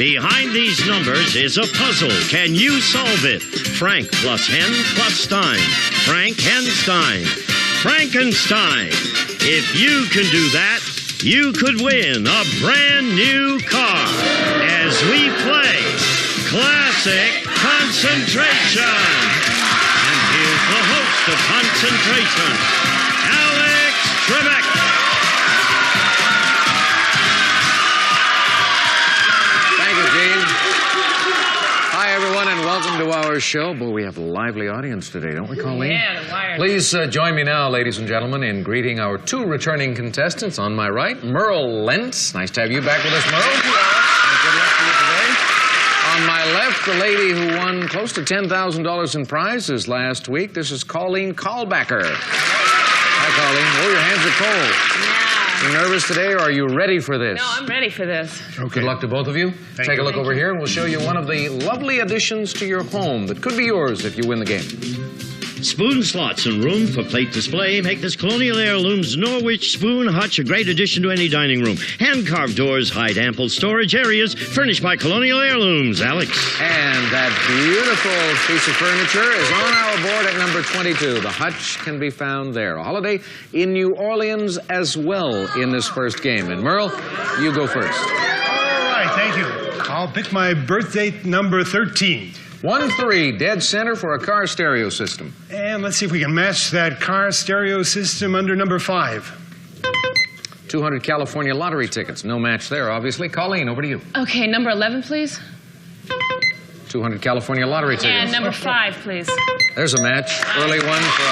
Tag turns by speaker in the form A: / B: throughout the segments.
A: Behind these numbers is a puzzle. Can you solve it? Frank plus Hen plus Stein. Frank, Hen, Stein. Frankenstein. If you can do that, you could win a brand new car as we play Classic Concentration. And here's the host of Concentration, Alex Trebek.
B: Thank you, Gene. Hi, everyone, and welcome to our show. Boy, we have a lively audience today, don't we, Colleen?
C: Yeah, the wire.
B: Please join me now, ladies and gentlemen, in greeting our two returning contestants. On my right, Merle Lentz. Nice to have you back with us, Merle.
C: Thank you, Alex.
B: Good luck to you today. On my left, the lady who won close to $10,000 in prizes last week. This is Colleen Callbacker. Hi, Colleen. Oh, your hands are cold.
C: Yeah.
B: You nervous today, or are you ready for this?
C: No, I'm ready for this.
B: Okay. Good luck to both of you. Take a look over here, and we'll show you one of the lovely additions to your home that could be yours if you win the game.
A: Spoon slots and room for plate display make this Colonial Heirlooms Norwich spoon hutch a great addition to any dining room. Hand-carved doors hide ample storage areas furnished by Colonial Heirlooms. Alex.
B: And that beautiful piece of furniture is on our board at number 22. The hutch can be found there. A holiday in New Orleans as well in this first game. And Merle, you go first.
D: All right, thank you. I'll pick my birthday number 13.
B: 1-3, dead center for a car stereo system.
D: And let's see if we can match that car stereo system under number 5.
B: 200 California lottery tickets. No match there, obviously. Colleen, over to you.
C: Okay, number 11, please.
B: 200 California lottery tickets.
C: And number 5, please.
B: There's a match. Early one for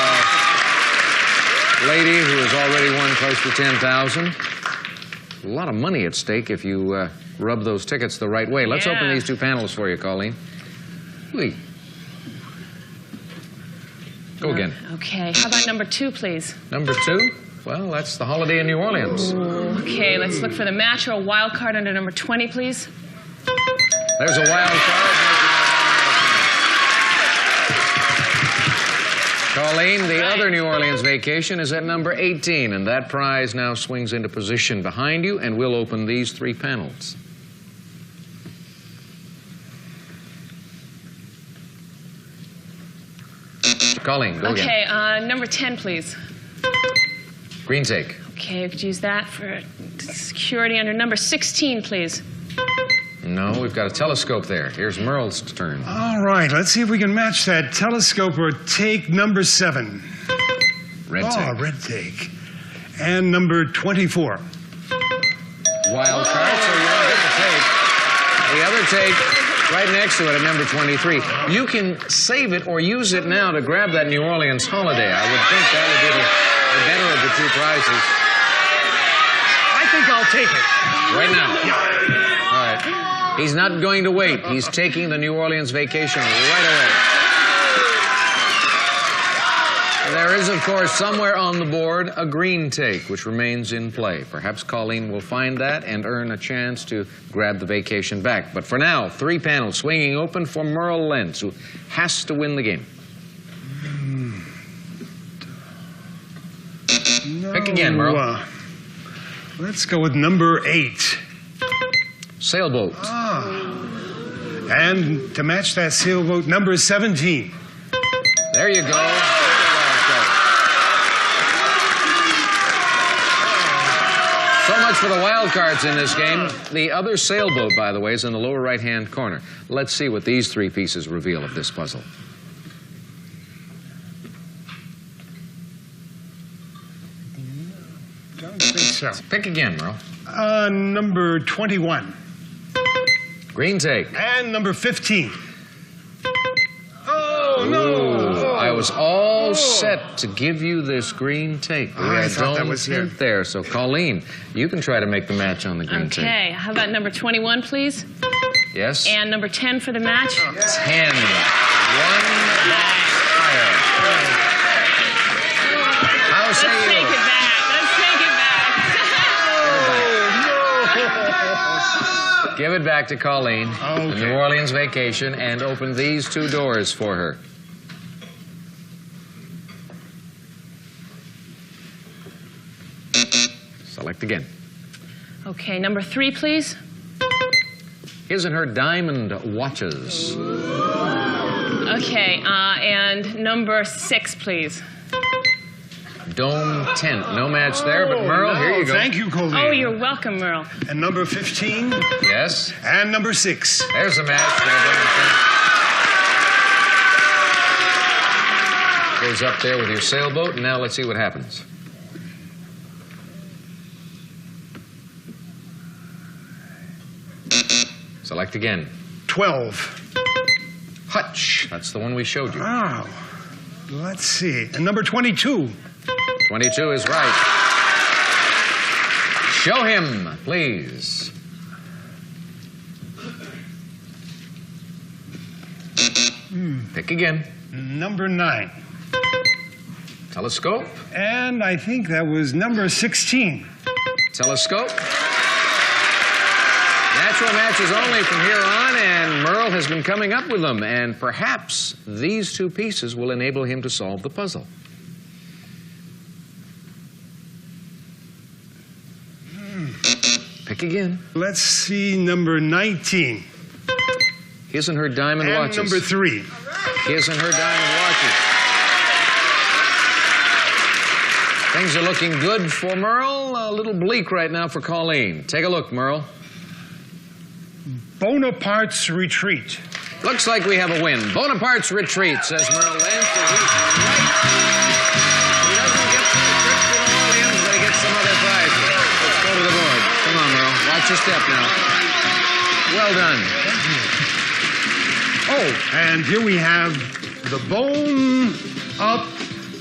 B: a lady who has already won close to $10,000. A lot of money at stake if you rub those tickets the right way. Let's open these two panels for you, Colleen. Lee. Go again.
C: Okay, how about number 2, please?
B: Number 2? Well, that's the holiday in New Orleans.
C: Okay, let's look for the match or a wild card under number 20, please.
B: There's a wild card. Colleen, the other New Orleans vacation is at number 18, and that prize now swings into position behind you, and we'll open these 3 panels. Colleen, go again.
C: Okay, number 10, please.
B: Green take.
C: Okay, we could use that for security under number 16, please.
B: No, we've got a telescope there. Here's Merle's turn.
D: All right, let's see if we can match that telescope or take number 7.
B: Red take.
D: Oh, red take. And number 24.
B: Wild card, so you don't get the take. The other take right next to it at number 23. You can save it or use it now to grab that New Orleans holiday. I would think that would be the better of the 2 prizes.
D: I think I'll take it.
B: Right now. All right. He's not going to wait. He's taking the New Orleans vacation right away. There is, of course, somewhere on the board a green take, which remains in play. Perhaps Colleen will find that and earn a chance to grab the vacation back. But for now, 3 panels swinging open for Merle Lentz, who has to win the game.
D: No,
B: Pick again, Merle.
D: Let's go with number 8.
B: Sailboat.
D: And to match that sailboat, number 17.
B: There you go. So much for the wild cards in this game. The other sailboat, by the way, is in the lower right-hand corner. Let's see what these 3 pieces reveal of this puzzle.
D: Don't think so.
B: Pick again, Merle.
D: Number 21.
B: Green take.
D: And number 15. Oh, no.
B: I was all set to give you this green take.
D: I thought that was
B: hint there. So, Colleen, you can try to make the match on the green take.
C: Okay, how about number 21, please?
B: Yes?
C: And number 10 for the match?
B: 10. 1 box higher. How say
C: Let's
B: you?
C: take it back. Let's take it back.
B: Give it back to Colleen, the New Orleans vacation, and open these 2 doors for her. Select again.
C: Okay, number 3, please.
B: His and her diamond watches.
C: Okay, and number 6, please.
B: Dome tent. No match there, but Merle, here you go.
D: Thank you, Colleen.
C: Oh, you're welcome, Merle.
D: And number 15.
B: Yes.
D: And number 6.
B: There's a match for the dome tent. Goes up there with your sailboat, and now let's see what happens. Select again.
D: 12.
B: Hutch. That's the one we showed you.
D: Wow. Let's see. And number 22.
B: 22 is right. Show him, please. Pick again.
D: Number 9.
B: Telescope.
D: And I think that was number 16.
B: Telescope. Natural matches only from here on, and Merle has been coming up with them, and perhaps these 2 pieces will enable him to solve the puzzle. Pick again.
D: Let's see, number 19.
B: His and her diamond
D: And
B: watches.
D: number 3.
B: His and her diamond watches. Things are looking good for Merle, a little bleak right now for Colleen. Take a look, Merle.
D: Bonaparte's Retreat.
B: Looks like we have a win. Bonaparte's Retreat, says Merle Lynch. He's right. He doesn't get the trip to New Orleans, but he gets some other prizes. Let's go to the board. Come on, Merle. Watch your step now. Well done.
D: Oh, and here we have the Bone Up.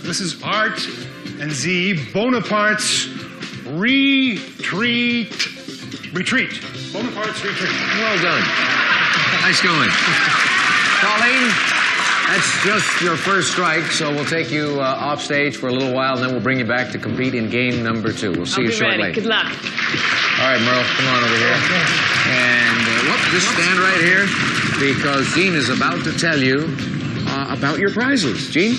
D: This is Art and Z. Bonaparte's Retreat. Bonaparte's Retreat.
B: Well done. Nice going. Colleen, that's just your first strike, so we'll take you off stage for a little while, and then we'll bring you back to compete in game number 2. We'll see you shortly.
C: Ready. Good luck.
B: All right, Merle, come on over here. And just stand right here, because Gene is about to tell you about your prizes. Gene?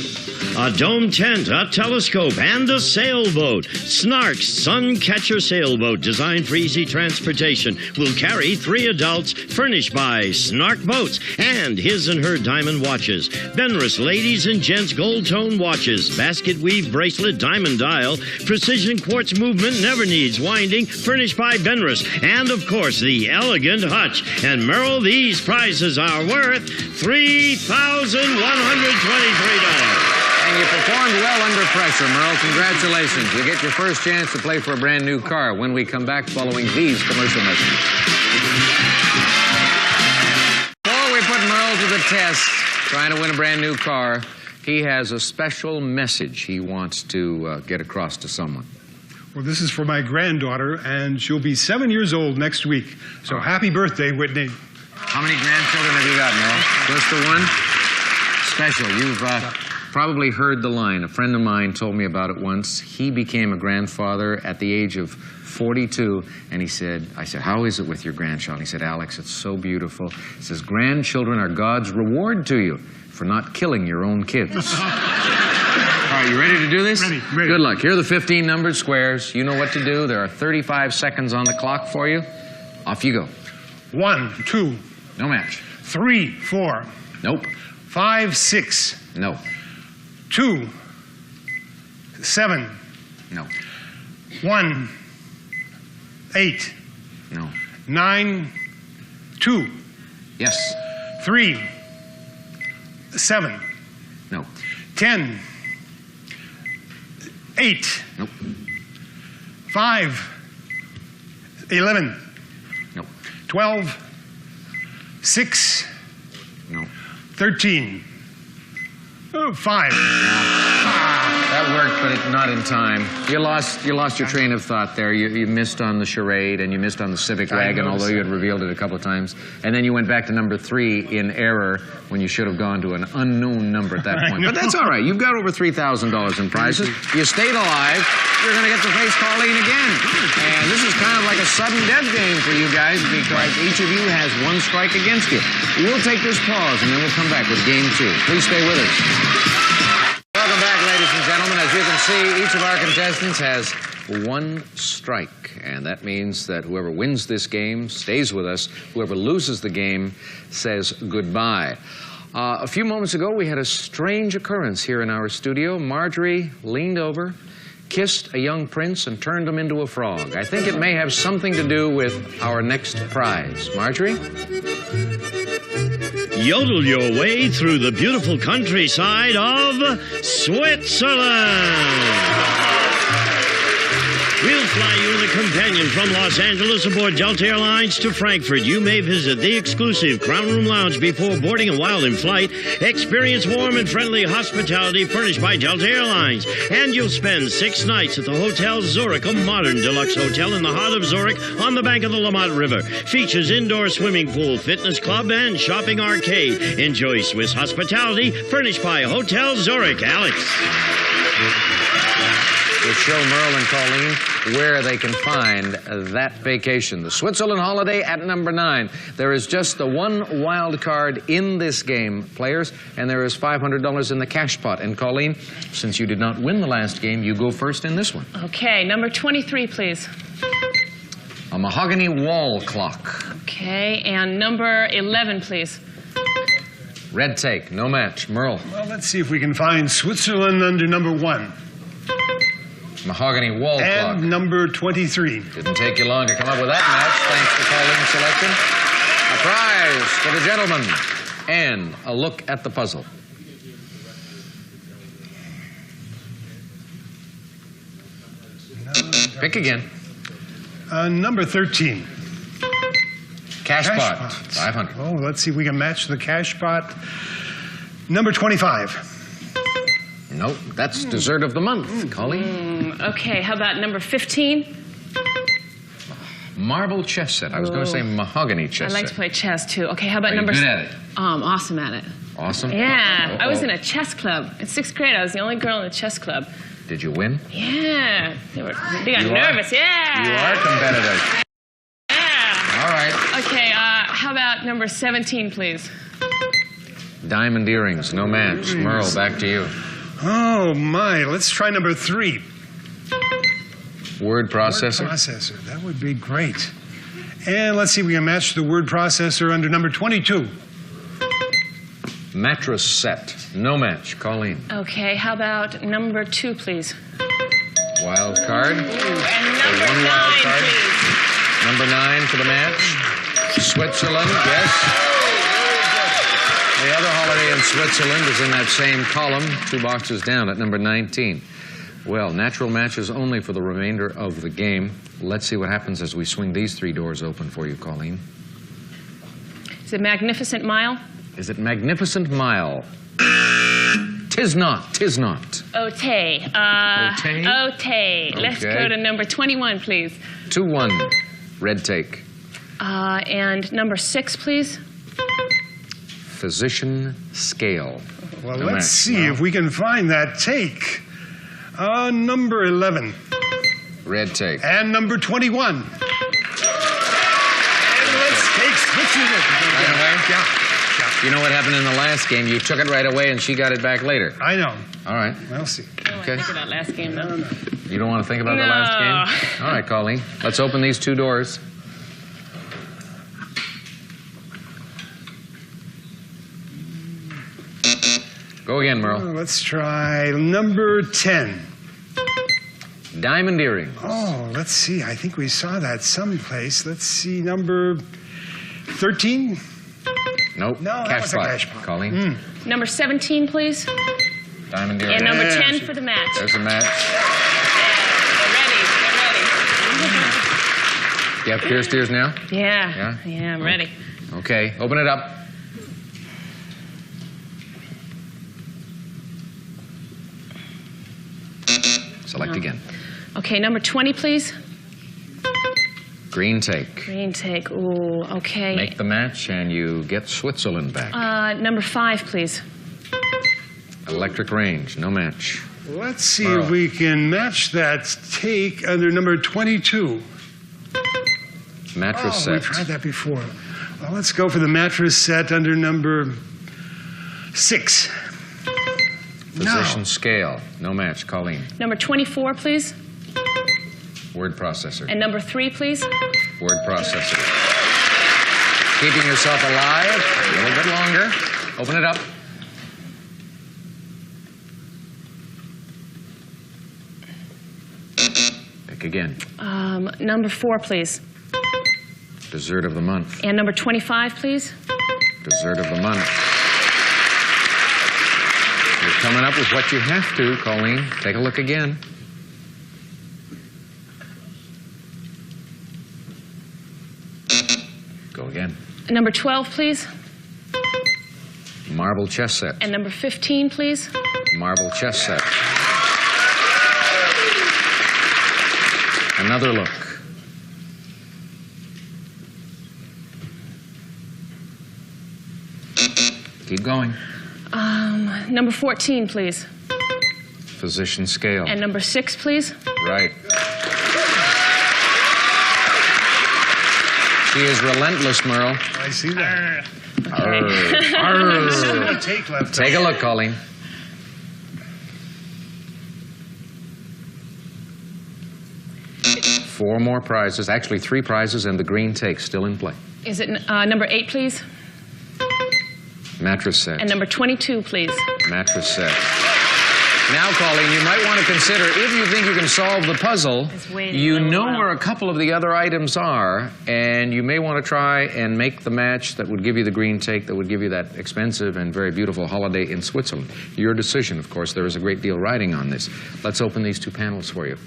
A: A dome tent, a telescope, and a sailboat. Snark's Sun Catcher Sailboat, designed for easy transportation, will carry 3 adults, furnished by Snark Boats, and His and Her diamond watches. Benris ladies and gents gold tone watches, basket weave bracelet, diamond dial, precision quartz movement, never needs winding, furnished by Benris, and of course the elegant hutch. And Merle, these prizes are worth $3,123.
B: And you performed well under pressure, Merle. Congratulations. You get your first chance to play for a brand new car when we come back following these commercial messages. Before we put Merle to the test, trying to win a brand new car, he has a special message he wants to get across to someone.
D: Well, this is for my granddaughter, and she'll be 7 years old next week. So happy birthday, Whitney.
B: How many grandchildren have you got, Merle? Just the one? Special. You've probably heard the line. A friend of mine told me about it once. He became a grandfather at the age of 42, and I said, how is it with your grandchild? He said, Alex, it's so beautiful. He says, grandchildren are God's reward to you for not killing your own kids. All right, you ready to do this?
D: Ready.
B: Good luck. Here are the 15 numbered squares. You know what to do. There are 35 seconds on the clock for you. Off you go.
D: 1, 2,
B: No match.
D: 3, 4,
B: Nope.
D: 5, 6,
B: No.
D: 2, 7,
B: No.
D: 1, 8,
B: No.
D: 9, 2,
B: Yes.
D: 3, 7,
B: No.
D: 10, 8,
B: Nope.
D: 5, 11,
B: Nope.
D: 12, 6,
B: No.
D: 13, 5.
B: That worked, but not in time. You lost your train of thought there. You missed on the charade, and you missed on the Civic Wagon, although you had revealed it a couple of times. And then you went back to number 3 in error when you should have gone to an unknown number at that point. But that's all right. You've got over $3,000 in prizes. You stayed alive. You're going to get to face Colleen again. And this is kind of like a sudden death game for you guys, because each of you has 1 strike against you. We'll take this pause, and then we'll come back with game 2. Please stay with us. Welcome back, ladies and gentlemen. As you can see, each of our contestants has one strike, and that means that whoever wins this game stays with us. Whoever loses the game says goodbye. A few moments ago, we had a strange occurrence here in our studio. Marjorie leaned over, kissed a young prince, and turned him into a frog. I think it may have something to do with our next prize. Marjorie?
A: Yodel your way through the beautiful countryside of Switzerland. We'll fly you in a companion from Los Angeles aboard Delta Airlines to Frankfurt. You may visit the exclusive Crown Room Lounge before boarding, and while in flight, experience warm and friendly hospitality furnished by Delta Airlines. And you'll spend 6 nights at the Hotel Zurich, a modern deluxe hotel in the heart of Zurich on the bank of the Lamont River. Features indoor swimming pool, fitness club, and shopping arcade. Enjoy Swiss hospitality furnished by Hotel Zurich. Alex.
B: We'll show Merle and Colleen where they can find that vacation. The Switzerland holiday at number 9. There is just the one wild card in this game, players, and there is $500 in the cash pot. And Colleen, since you did not win the last game, you go first in this one.
C: Okay, number 23, please.
B: A mahogany wall clock.
C: Okay, and number 11, please.
B: Red take, no match. Merle.
D: Well, let's see if we can find Switzerland under number 1.
B: Mahogany wall clock.
D: And number 23.
B: Didn't take you long to come up with that match, thanks to Colleen's selection. A prize for the gentleman and a look at the puzzle. Pick again.
D: Number 13.
B: Cash pot. 500.
D: Oh, let's see if we can match the cash pot. Number 25.
B: Nope, that's dessert of the month, Colleen.
C: Okay, how about number 15?
B: Marble chess set. I was going to say mahogany chess
C: I like
B: set.
C: to play chess, too. Okay, how about
B: Are you
C: number...
B: good at it?
C: I'm awesome at it.
B: Awesome.
C: Yeah, I was
B: Uh-oh.
C: in a chess club. In 6th grade, I was the only girl in the chess club.
B: Did you win?
C: Yeah. They got
B: You are?
C: nervous, yeah.
B: You are competitive.
C: Yeah.
B: All right.
C: Okay, how about number 17, please?
B: Diamond earrings, no match. Merle, back to you.
D: Oh, my. Let's try number 3.
B: Word processor.
D: Word processor. That would be great. And let's see if we can match the word processor under number 22.
B: Mattress set, no match. Colleen.
C: Okay, how about number 2, please?
B: Wild card.
C: And number
B: one
C: 9,
B: wild card.
C: please.
B: Number 9 for the match. Switzerland, yes. The other holiday in Switzerland is in that same column, 2 boxes down at number 19. Well, natural matches only for the remainder of the game. Let's see what happens as we swing these 3 doors open for you, Colleen.
C: Is it Magnificent Mile?
B: Is it Magnificent Mile? Tis not, tis not.
C: Ote.
B: Ote?
C: Ote. Let's
B: Okay.
C: go to number 21, please.
B: 2-1, red take.
C: And number 6, please.
B: Physician scale.
D: Well,
B: No
D: let's
B: match.
D: see if we can find that take. Number 11.
B: Red take.
D: And number 21. And let's take Switzerland.
B: Right away?
D: Yeah.
B: You know what happened in the last game? You took it right away and she got it back later.
D: I know.
B: All right.
D: We'll see.
C: I don't want to think of that last game, though.
B: You don't want to think about the last game? All right, Colleen. Let's open these 2 doors. Go again, Merle.
D: Let's try number 10.
B: Diamond earrings.
D: Oh, let's see. I think we saw that someplace. Let's see, number 13?
B: Nope.
D: No, that
B: cash
D: was a
B: pot.
D: cash pot.
B: Colleen.
C: Number 17, please.
B: Diamond earrings.
C: And number
D: Yeah,
C: 10
D: she-
C: for the match.
B: There's a match.
C: Get ready.
B: You have pierced ears now?
C: Yeah. Yeah, I'm ready.
B: Okay. Open it up. Select again.
C: Okay, number 20, please.
B: Green take.
C: Green take. Ooh, okay.
B: Make the match and you get Switzerland back.
C: Number 5, please.
B: Electric range, no match.
D: Let's see
B: Merle.
D: if we can match that take under number 22.
B: Mattress
D: Oh, we
B: set.
D: tried that before. Well, let's go for the mattress set under number 6.
B: Position scale. No match. Colleen.
C: Number 24, please.
B: Word processor.
C: And number 3, please.
B: Word processor. Keeping yourself alive a little bit longer. Open it up. Pick again.
C: Number 4, please.
B: Dessert of the month.
C: And number 25, please.
B: Dessert of the month. You're coming up with what you have to, Colleen. Take a look again. Go again.
C: Number 12, please.
B: Marble chess set.
C: And number 15, please.
B: Marble chess set. Another look. Keep going.
C: Number 14, please.
B: Position scale.
C: And number 6, please.
B: Right. She is relentless, Merle.
D: I see that.
B: Arr.
D: Still a take left.
B: Take a look, Colleen. Four more prizes, actually 3 prizes, and the green take still in play.
C: Is it number 8, please?
B: Mattress set.
C: And number 22, please.
B: Mattress set. Now, Colleen, you might want to consider, if you think you can solve the puzzle, you know where a couple of the other items are, and you may want to try and make the match that would give you the green take, that would give you that expensive and very beautiful holiday in Switzerland. Your decision, of course. There is a great deal riding on this. Let's open these 2 panels for you.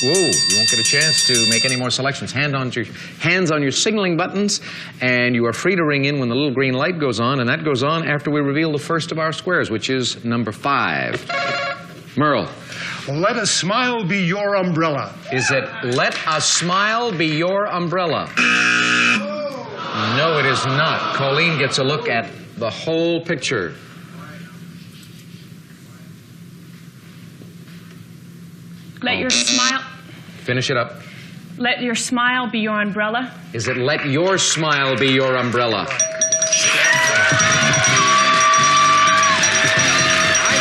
B: Whoa, you won't get a chance to make any more selections. Hands on your signaling buttons, and you are free to ring in when the little green light goes on, and that goes on after we reveal the first of our squares, which is number 5. Merle.
D: Let a smile be your umbrella.
B: Is it let a smile be your umbrella? No, it is not. Colleen gets a look at the whole picture.
C: Let your smile...
B: Finish it up.
C: Let your smile be your umbrella.
B: Is it let your smile be your umbrella? I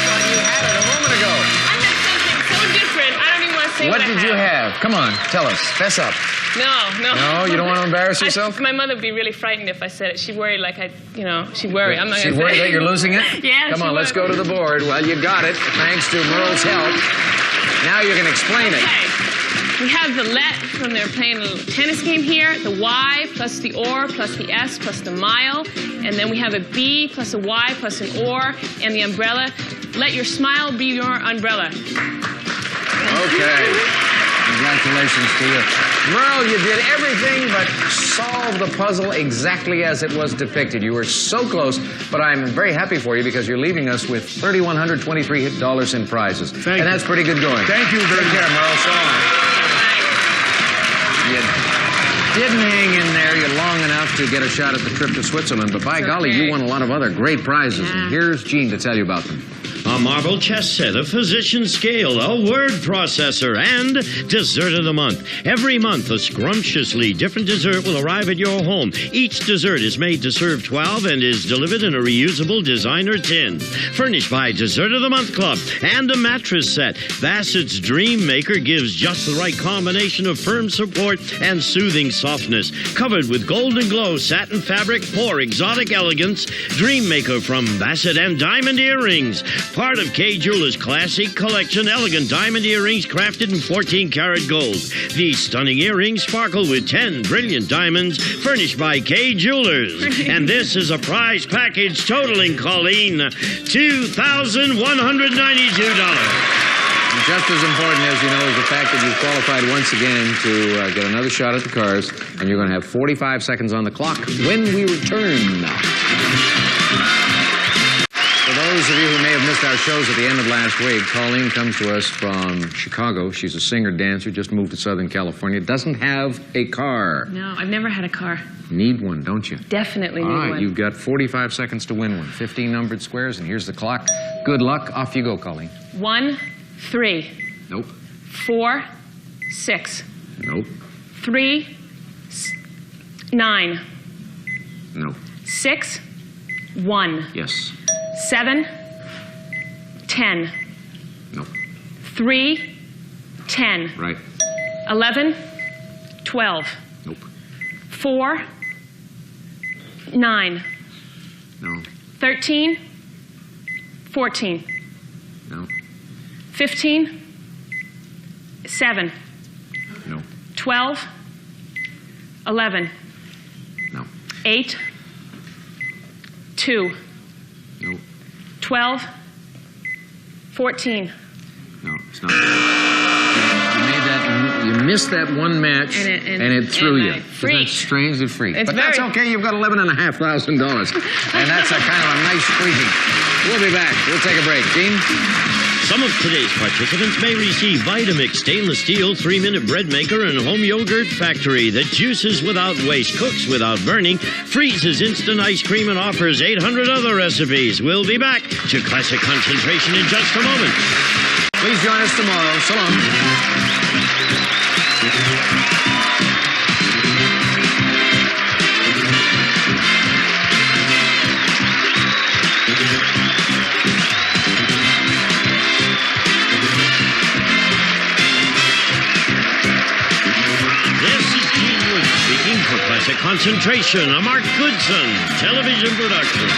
B: thought you had it a moment ago.
C: I meant something so different. I don't even want to say
B: What did you have? Come on, tell us. Fess up.
C: No.
B: No, you don't want to embarrass yourself?
C: My mother would be really frightened if I said it. She'd worry like she'd worry. I'm not
B: She'd
C: going to
B: worry
C: say
B: that you're losing it?
C: Yeah,
B: Come
C: she
B: on, let's
C: would.
B: go to the board. Well, you got it, thanks to Merle's help. Now you can explain it.
C: Okay. We have the let from they're playing a little tennis game here, the Y plus the or plus the S plus the mile, and then we have a B plus a Y plus an or, and the umbrella. Let your smile be your umbrella.
B: Okay. Congratulations to you. Merle, you did everything but solve the puzzle exactly as it was depicted. You were so close, but I'm very happy for you because you're leaving us with $3,123 in prizes.
D: Thank you.
B: And that's pretty good going.
D: Thank you very
B: Take care,
D: much.
B: Merle. So long. You didn't hang in there long enough to get a shot at the trip to Switzerland, but by golly, you won a lot of other great prizes. And here's Gene to tell you about them.
A: A marble chess set, a physician scale, a word processor, and dessert of the month. Every month, a scrumptiously different dessert will arrive at your home. Each dessert is made to serve 12 and is delivered in a reusable designer tin. Furnished by Dessert of the Month Club and a mattress set. Bassett's Dream Maker gives just the right combination of firm support and soothing softness. Covered with golden glow satin fabric for exotic elegance. Dream Maker from Bassett and Diamond Earrings. Part of Kay Jewelers' classic collection, elegant diamond earrings crafted in 14-karat gold. These stunning earrings sparkle with 10 brilliant diamonds, furnished by Kay Jewelers. And this is a prize package totaling, Colleen, $2,192.
B: Just as important, as you know, is the fact that you've qualified once again to get another shot at the cars, and you're going to have 45 seconds on the clock when we return. For those of you who may have missed our shows at the end of last week, Colleen comes to us from Chicago. She's a singer-dancer, just moved to Southern California, doesn't have a car.
C: No, I've never had a car.
B: Need one, don't you?
C: Definitely
B: All
C: need
B: right,
C: one.
B: you've got 45 seconds to win one. 15 numbered squares, and here's the clock. Good luck. Off you go, Colleen.
C: 1, 3,
B: Nope.
C: 4, 6,
B: Nope.
C: 3, 9,
B: No.
C: 6, 1.
B: Yes.
C: 7, 10.
B: No.
C: 3, 10.
B: Right.
C: 11, 12.
B: Nope.
C: 4, 9.
B: No.
C: 13, 14.
B: No.
C: 15, 7.
B: No.
C: 12, 11.
B: No.
C: 8, 2.
B: No.
C: 12, 14.
B: No. It's not. You missed that one match, and it threw you.
C: Freak.
B: Isn't that strangely freak?
C: It's
B: But that's
C: very-
B: okay. You've got $11,500, and that's a kind of a nice freaking. We'll be back. We'll take a break. Gene?
A: Some of today's participants may receive Vitamix stainless steel 3-minute bread maker and home yogurt factory that juices without waste, cooks without burning, freezes instant ice cream, and offers 800 other recipes. We'll be back to Classic Concentration in just a moment.
B: Please join us tomorrow. So long.
A: This is Gene Wood speaking for Classic Concentration, a Mark Goodson television production.